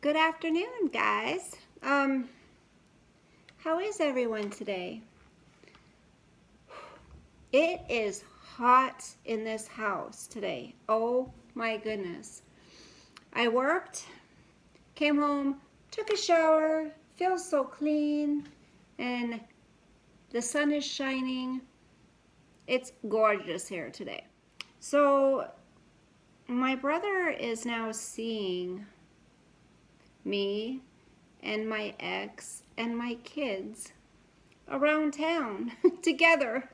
Good afternoon, guys. How is everyone today? It is hot in this house today. Oh my goodness. I worked, came home, took a shower, feels so clean, and the sun is shining. It's gorgeous here today. So my brother is now seeing me and my ex and my kids around town together.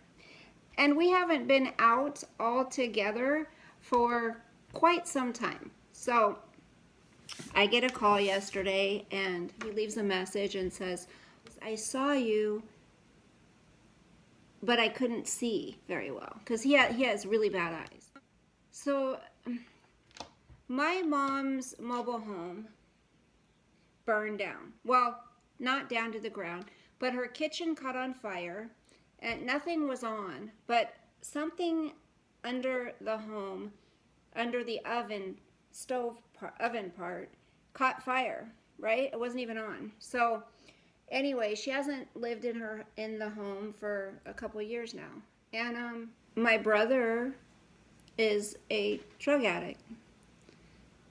And we haven't been out all together for quite some time. So I get a call yesterday and he leaves a message and says, I saw you, but I couldn't see very well because he has really bad eyes. So my mom's mobile home burned down. Well, not down to the ground, but her kitchen caught on fire and nothing was on, but something under the home, under the oven part, caught fire, right? It wasn't even on. So anyway, she hasn't lived in the home for a couple years now. And my brother is a drug addict.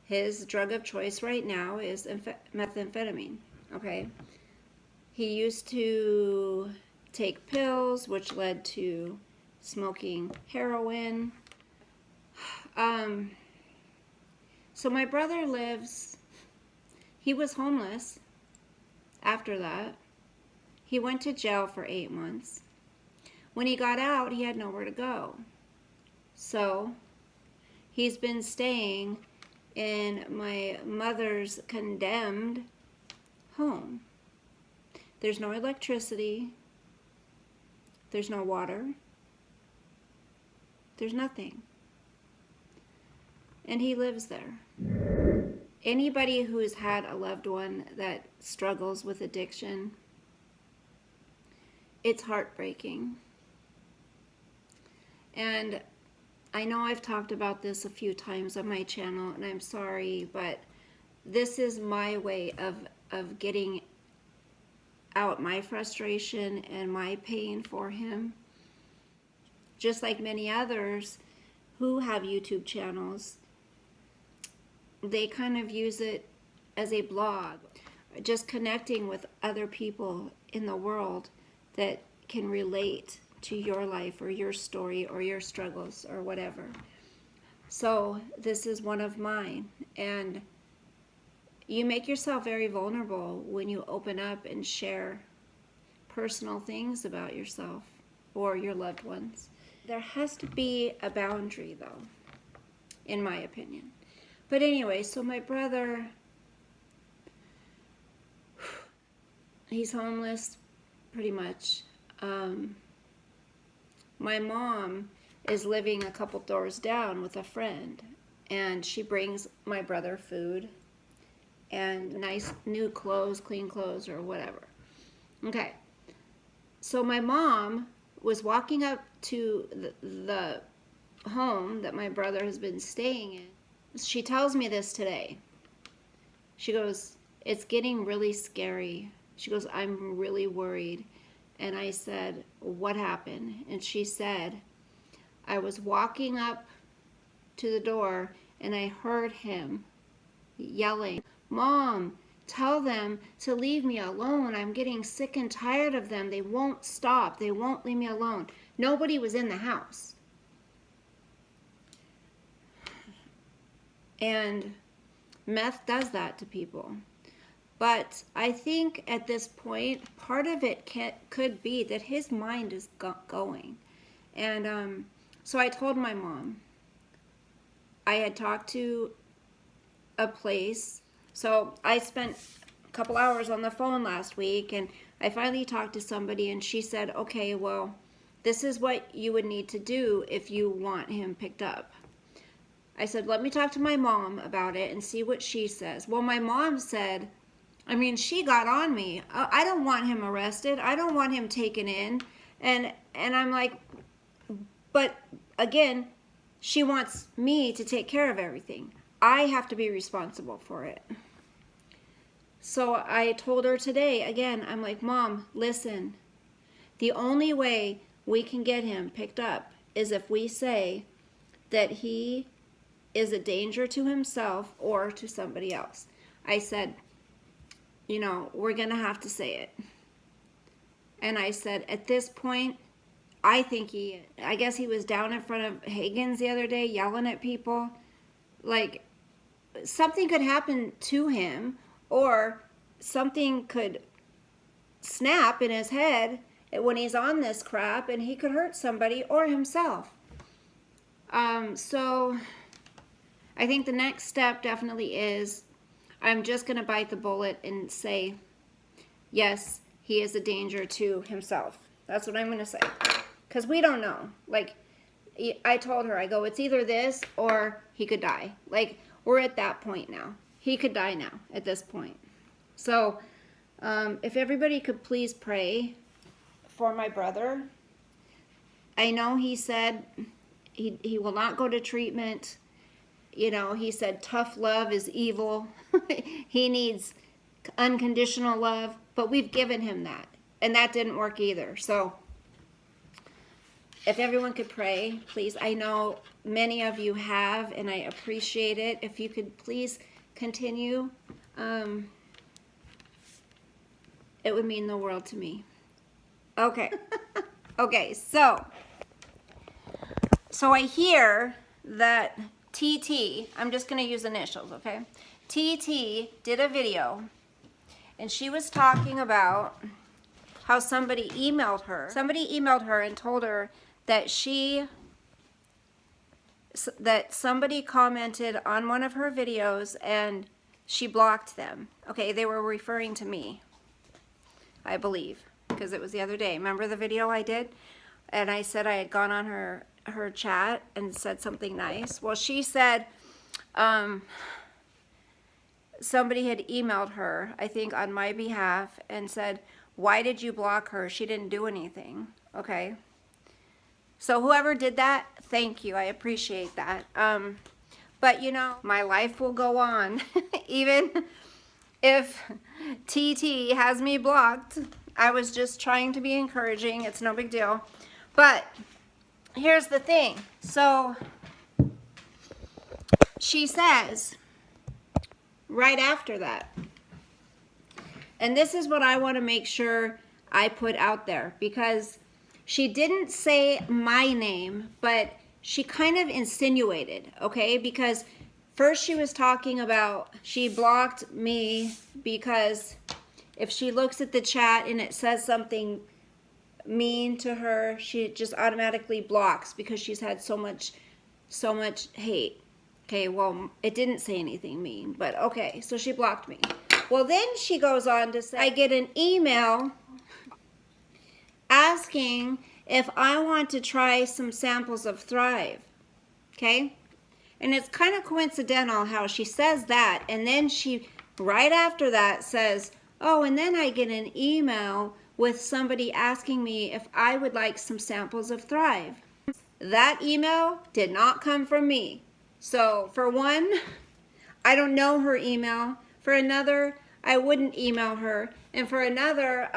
His drug of choice right now is methamphetamine, okay? He used to take pills, which led to smoking heroin. So my brother he was homeless after that. He went to jail for 8 months. When he got out, he had nowhere to go. So he's been staying in my mother's condemned home. There's no electricity. There's no water. There's nothing. And he lives there. Anybody who's had a loved one that struggles with addiction, it's heartbreaking. And I know I've talked about this a few times on my channel, and I'm sorry, but this is my way of getting out my frustration and my pain for him. Just like many others who have YouTube channels, they kind of use it as a blog, just connecting with other people in the world that can relate to your life or your story or your struggles or whatever. So this is one of mine, and you make yourself very vulnerable when you open up and share personal things about yourself or your loved ones. There has to be a boundary, though, in my opinion. But anyway, so my brother, he's homeless pretty much. My mom is living a couple doors down with a friend, and she brings my brother food and nice new clothes, clean clothes, or whatever. Okay, so my mom was walking up to the home that my brother has been staying in. She tells me this today. She goes, it's getting really scary. She goes, I'm really worried. And I said, what happened? And she said, I was walking up to the door and I heard him yelling, Mom, tell them to leave me alone. I'm getting sick and tired of them. They won't stop. They won't leave me alone. Nobody was in the house. And meth does that to people. But I think at this point, part of it could be that his mind is going. And so I told my mom. I had talked to a place. So I spent a couple hours on the phone last week, and I finally talked to somebody, and she said, okay, well, this is what you would need to do if you want him picked up. I said, let me talk to my mom about it and see what she says. Well, my mom said, she got on me. I don't want him arrested. I don't want him taken in. And I'm like, but again, she wants me to take care of everything. I have to be responsible for it. So I told her today, again, I'm like, Mom, listen, the only way we can get him picked up is if we say that he is a danger to himself or to somebody else. I said, you know, we're going to have to say it. And I said, at this point, I guess he was down in front of Hagen's the other day yelling at people. Like, something could happen to him, or something could snap in his head when he's on this crap, and he could hurt somebody or himself. So I think the next step definitely is I'm just going to bite the bullet and say, yes, he is a danger to himself. That's what I'm going to say. Because we don't know. Like, I told her, I go, it's either this or he could die. Like, we're at that point now. He could die now at this point. So, if everybody could please pray for my brother. I know he said he will not go to treatment. You know, he said tough love is evil. He needs unconditional love, but we've given him that. And that didn't work either. So, if everyone could pray, please. I know many of you have, and I appreciate it. If you could please continue, it would mean the world to me. Okay. Okay, so I hear that TT, I'm just going to use initials, okay? TT did a video, and she was talking about how somebody emailed her. Somebody emailed her and told her that somebody commented on one of her videos and she blocked them. Okay, they were referring to me, I believe, because it was the other day. Remember the video I did? And I said I had gone on her chat and said something nice. Well, she said somebody had emailed her, I think on my behalf, and said, why did you block her? She didn't do anything. Okay. So whoever did that, thank you. I appreciate that. But you know, my life will go on. Even if TT has me blocked, I was just trying to be encouraging. It's no big deal. But here's the thing. So she says right after that, and this is what I want to make sure I put out there, because she didn't say my name, but she kind of insinuated, okay? Because first she was talking about she blocked me because if she looks at the chat and it says something mean to her, she just automatically blocks because she's had so much hate. Okay, well, it didn't say anything mean, but okay, so she blocked me. Well, then she goes on to say, I get an email asking if I want to try some samples of Thrive, okay? And it's kind of coincidental how she says that, and then she, right after that, says, oh, and then I get an email with somebody asking me if I would like some samples of Thrive. That email did not come from me. So, for one, I don't know her email. For another, I wouldn't email her. And for another,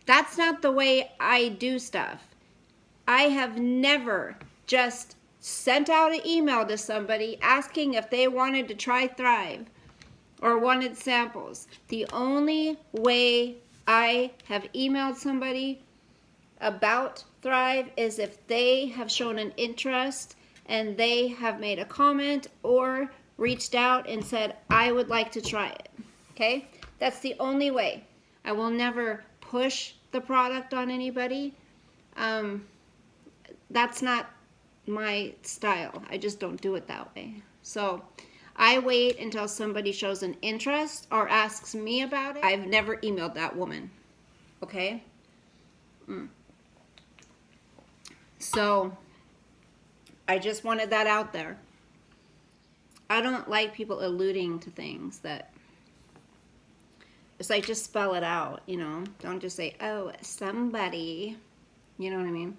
that's not the way I do stuff. I have never just sent out an email to somebody asking if they wanted to try Thrive or wanted samples. The only way I have emailed somebody about Thrive is if they have shown an interest and they have made a comment or reached out and said, I would like to try it. Okay? That's the only way. I will never push the product on anybody. That's not my style. I just don't do it that way. So I wait until somebody shows an interest or asks me about it. I've never emailed that woman. Okay? So I just wanted that out there. I don't like people alluding to things that, it's like, just spell it out, you know? Don't just say, oh, somebody. You know what I mean?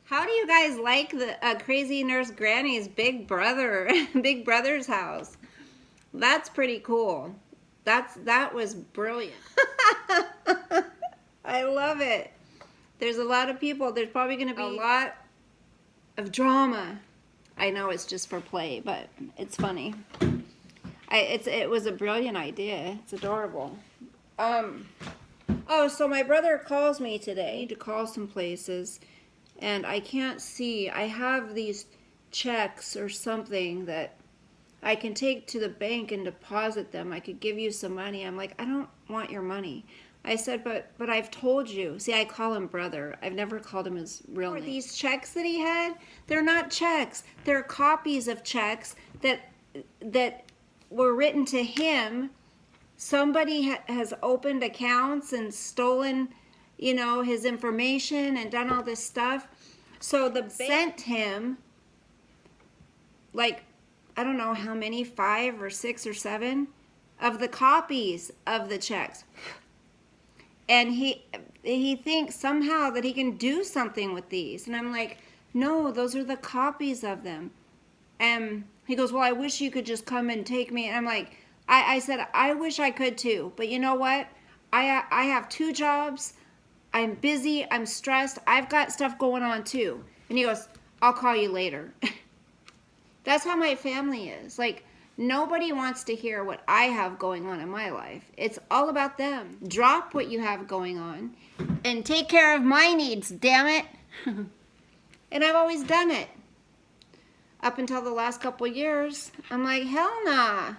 How do you guys like the Crazy Nurse Granny's Big Brother's house? That's pretty cool. That was brilliant. I love it. There's a lot of people. There's probably going to be a lot of drama. I know it's just for play, but it's funny. It was a brilliant idea. It's adorable. Oh, so my brother calls me today. I need to call some places, and I can't see. I have these checks or something that I can take to the bank and deposit them. I could give you some money. I'm like, I don't want your money. I said, but I've told you. See, I call him brother. I've never called him his real name. These checks that he had, they're not checks. They're copies of checks that were written to him. Somebody has opened accounts and stolen, you know, his information and done all this stuff. So the bank sent him, like, I don't know how many, 5 or 6 or 7 of the copies of the checks. And he thinks somehow that he can do something with these. And I'm like, no, those are the copies of them. And he goes, well, I wish you could just come and take me. And I'm like, I said, I wish I could too. But you know what? I have 2 jobs. I'm busy. I'm stressed. I've got stuff going on too. And he goes, I'll call you later. That's how my family is. Like, nobody wants to hear what I have going on in my life. It's all about them. Drop what you have going on and take care of my needs, damn it. And I've always done it. Up until the last couple years, I'm like, hell nah.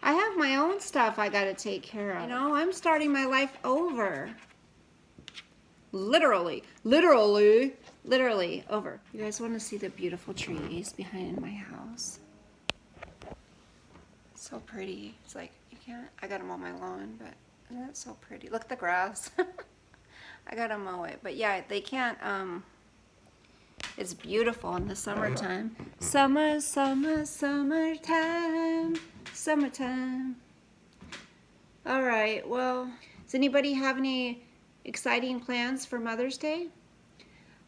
I have my own stuff I gotta take care of. You know, I'm starting my life over. Literally over. You guys want to see the beautiful trees behind my house? So pretty. It's like, you can't, I gotta mow my lawn, but isn't that so pretty? Look at the grass. I gotta mow it. But yeah, they can't, it's beautiful in the summertime. Summer, summer, summertime. Summertime. All right, well, does anybody have any exciting plans for Mother's Day?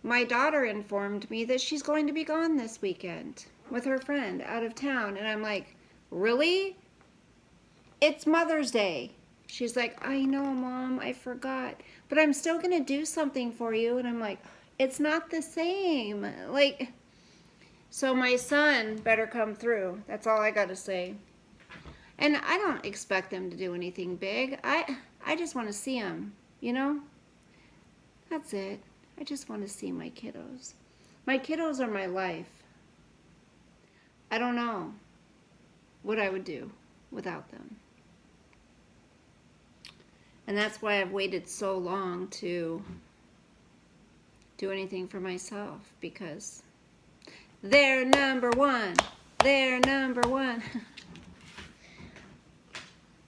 My daughter informed me that she's going to be gone this weekend with her friend out of town. And I'm like, really? It's Mother's Day. She's like, I know, Mom, I forgot. But I'm still going to do something for you. And I'm like, it's not the same. Like, so my son better come through. That's all I got to say. And I don't expect them to do anything big. I just want to see them, you know? That's it. I just want to see my kiddos. My kiddos are my life. I don't know what I would do without them. And that's why I've waited so long to do anything for myself, because they're number one. They're number one.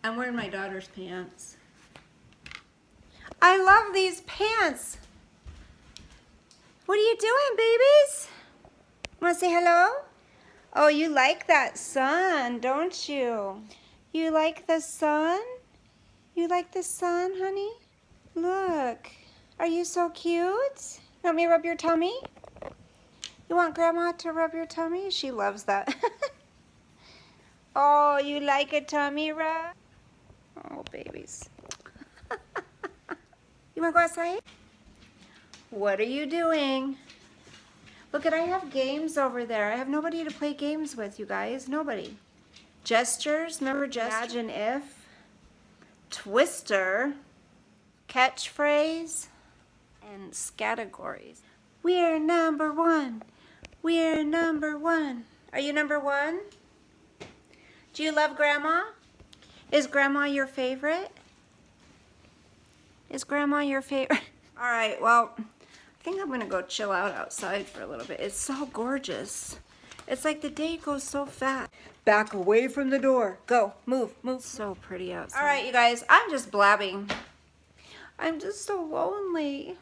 I'm wearing my daughter's pants. I love these pants. What are you doing, babies? Want to say hello? Oh, you like that sun, don't you? You like the sun? You like the sun, honey? Look, are you so cute? You want me to rub your tummy? You want Grandma to rub your tummy? She loves that. Oh, you like a tummy rub? Oh, babies. You want to go outside? What are you doing? Look, I have games over there. I have nobody to play games with, you guys. Nobody. Gestures. Remember gestures? Imagine if. Twister. Catchphrase. And categories. We're number one. We're number one. Are you number one? Do you love Grandma? Is Grandma your favorite? Is Grandma your favorite? All right, well, I think I'm gonna go chill out outside for a little bit. It's so gorgeous. It's like the day goes so fast. Back away from the door. Go, move, move. So pretty outside. All right, you guys, I'm just blabbing. I'm just so lonely.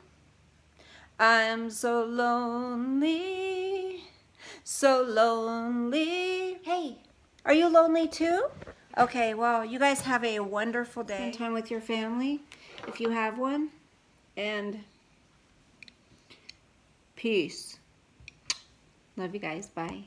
I'm so lonely, so lonely. Hey, are you lonely too? Okay, well, you guys have a wonderful day. Spend time with your family, if you have one. And peace. Love you guys. Bye.